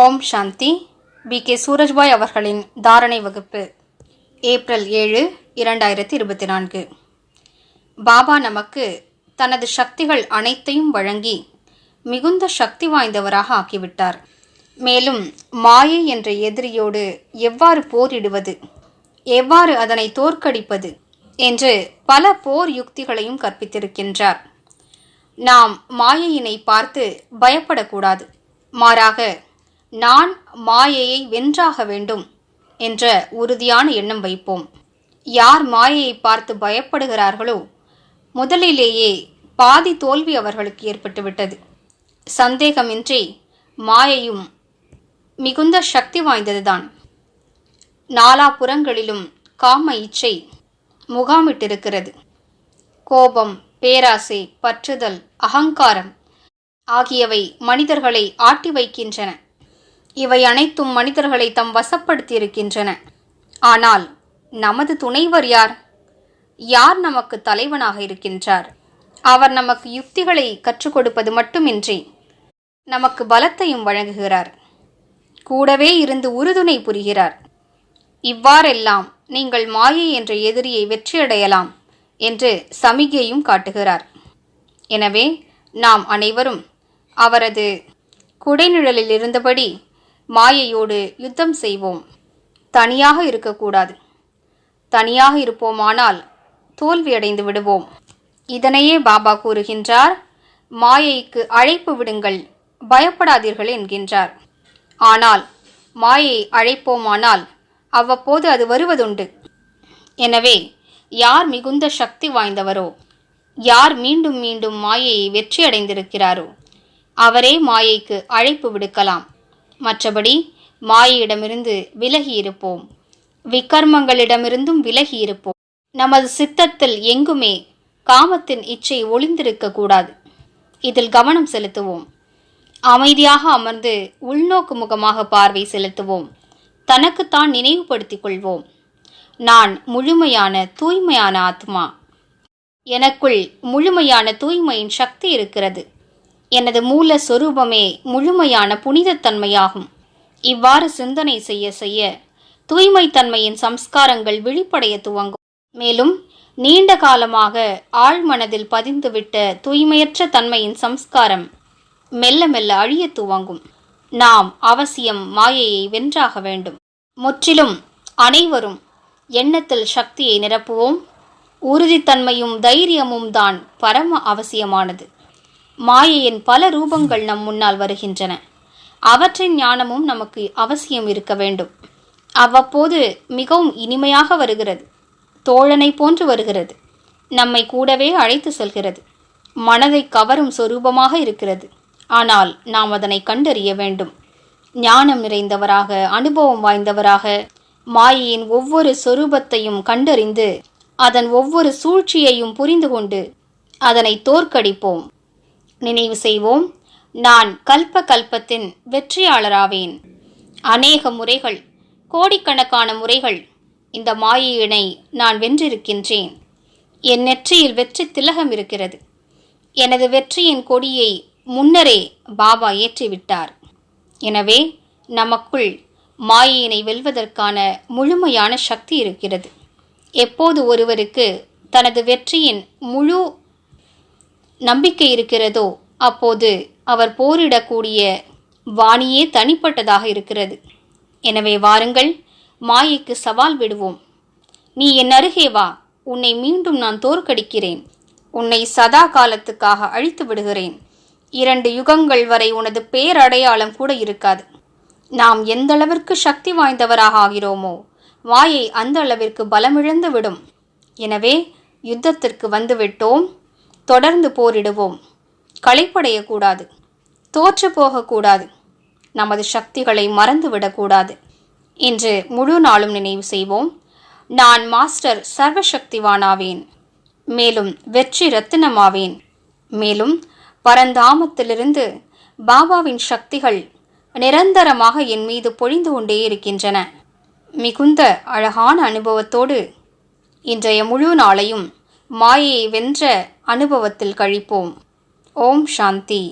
ஓம் சாந்தி. B.K. Surajbhai அவர்களின் தாரணை வகுப்பு, ஏப்ரல் 7, 2024. பாபா நமக்கு தனது சக்திகள் அனைத்தையும் வழங்கி மிகுந்த சக்தி வாய்ந்தவராக ஆக்கிவிட்டார். மேலும் மாயை என்ற எதிரியோடு எவ்வாறு போரிடுவது, எவ்வாறு அதனை தோற்கடிப்பது என்று பல போர் யுக்திகளையும் கற்பித்திருக்கின்றார். நாம் மாயையினை பார்த்து பயப்படக்கூடாது. மாறாக நான் மாயையை வென்றாக வேண்டும் என்ற உறுதியான எண்ணம் வைப்போம். யார் மாயையை பார்த்து பயப்படுகிறார்களோ முதலிலேயே பாதி தோல்வி அவர்களுக்கு ஏற்பட்டுவிட்டது. சந்தேகமின்றி மாயையும் மிகுந்த சக்தி வாய்ந்ததுதான். நாலாபுறங்களிலும் காம இச்சை முகாமிட்டிருக்கிறது. கோபம், பேராசை, பற்றுதல், அகங்காரம் ஆகியவை மனிதர்களை ஆட்டி வைக்கின்றன. இவை அனைத்தும் மனிதர்களை தம் வசப்படுத்தியிருக்கின்றன. ஆனால் நமது துணைவர் யார்? யார் நமக்கு தலைவனாக இருக்கின்றார்? அவர் நமக்கு யுக்திகளை கற்றுக் கொடுப்பது மட்டுமின்றி நமக்கு பலத்தையும் வழங்குகிறார். கூடவே இருந்து உறுதுணை புரிகிறார். இவ்வாறெல்லாம் நீங்கள் மாயை என்ற எதிரியை வெற்றியடையலாம் என்று சமிகையும் காட்டுகிறார். எனவே நாம் அனைவரும் அவரது குடைநிழலில் இருந்தபடி மாயையோடு யுத்தம் செய்வோம். தனியாக இருக்கக்கூடாது. தனியாக இருப்போமானால் தோல்வியடைந்து விடுவோம். இதனையே பாபா கூறுகின்றார். மாயைக்கு அழைப்பு விடுங்கள், பயப்படாதீர்கள் என்கின்றார். ஆனால் மாயை அழைப்போமானால் அவ்வப்போது அது வருவதுண்டு. எனவே யார் மிகுந்த சக்தி வாய்ந்தவரோ, யார் மீண்டும் மீண்டும் மாயையை வெற்றியடைந்திருக்கிறாரோ அவரே மாயைக்கு அழைப்பு விடுக்கலாம். மற்றபடி மாயையிடமிருந்து விலகி இருப்போம். விகர்மங்களிடமிருந்தும் விலகி இருப்போம். நமது சித்தத்தில் எங்குமே காமத்தின் இச்சை ஒளிந்திருக்க கூடாது. இதில் கவனம் செலுத்துவோம். அமைதியாக அமர்ந்து உள்நோக்கு முகமாக பார்வை செலுத்துவோம். தனக்குத்தான் நினைவுபடுத்திக் கொள்வோம். நான் முழுமையான தூய்மையான ஆத்மா. எனக்குள் முழுமையான தூய்மையின் சக்தி இருக்கிறது. எனது மூல சொரூபமே முழுமையான புனிதத்தன்மையாகும். இவ்வாறு சிந்தனை செய்ய செய்ய தூய்மைத்தன்மையின் சம்ஸ்காரங்கள் விழிப்படைய துவங்கும். மேலும் நீண்ட காலமாக ஆழ்மனதில் பதிந்துவிட்ட தூய்மையற்ற தன்மையின் சம்ஸ்காரம் மெல்ல மெல்ல அழிய துவங்கும். நாம் அவசியம் மாயையை வென்றாக வேண்டும். முற்றிலும் அனைவரும் எண்ணத்தில் சக்தியை நிரப்புவோம். உறுதித்தன்மையும் தைரியமும் தான் பரம அவசியமானது. மாயையின் பல ரூபங்கள் நம் முன்னால் வருகின்றன. அவற்றின் ஞானமும் நமக்கு அவசியம் இருக்க வேண்டும். அவ்வப்போது மிகவும் இனிமையாக வருகிறது. தோழனை போன்று வருகிறது. நம்மை கூடவே அழைத்து செல்கிறது. மனதை கவரும் சொரூபமாக இருக்கிறது. ஆனால் நாம் அதனை கண்டறிய வேண்டும். ஞானம் நிறைந்தவராக, அனுபவம் வாய்ந்தவராக மாயையின் ஒவ்வொரு சொரூபத்தையும் கண்டறிந்து அதன் ஒவ்வொரு சூழ்ச்சியையும் புரிந்து கொண்டு அதனை தோற்கடிப்போம். நினைவு செய்வோம். நான் கல்ப கல்பத்தின் வெற்றியாளராவேன். அநேக முறைகள், கோடிக்கணக்கான முறைகள் இந்த மாயையினை நான் வென்றிருக்கின்றேன். என் நெற்றியில் வெற்றி திலகம் இருக்கிறது. எனது வெற்றியின் கொடியை முன்னரே பாபா ஏற்றிவிட்டார். எனவே நமக்குள் மாயையினை வெல்வதற்கான முழுமையான சக்தி இருக்கிறது. எப்போது ஒருவருக்கு தனது வெற்றியின் முழு நம்பிக்கை இருக்கிறதோ அப்போது அவர் போரிடக்கூடிய வாணியே தனிப்பட்டதாக இருக்கிறது. எனவே வாருங்கள், மாயைக்கு சவால் விடுவோம். நீ என் அருகே வா, உன்னை மீண்டும் நான் தோற்கடிக்கிறேன். உன்னை சதா காலத்துக்காக அழித்து விடுகிறேன். 2 யுகங்கள் வரை உனது பேரடையாளம் கூட இருக்காது. நாம் எந்த அளவிற்கு சக்தி வாய்ந்தவராக ஆகிறோமோ மாயை அந்த அளவிற்கு பலமிழந்து விடும். எனவே யுத்தத்திற்கு வந்துவிட்டோம். தொடர்ந்து போரிடுவோம். களைப்படையக்கூடாது. தோற்று போகக்கூடாது. நமது சக்திகளை மறந்துவிடக்கூடாது. இன்று முழு நாளும் நினைவு செய்வோம். நான் மாஸ்டர் சர்வசக்திவானாவேன். மேலும் வெற்றி ரத்தினமாவேன். மேலும் பரந்தாமத்திலிருந்து பாபாவின் சக்திகள் நிரந்தரமாக என் மீது பொழிந்து கொண்டே இருக்கின்றன. மிகுந்த அழகான அனுபவத்தோடு இன்றைய முழு நாளையும் மாயையை வென்ற அனுபவத்தில் கழிப்போம். ஓம் சாந்தி.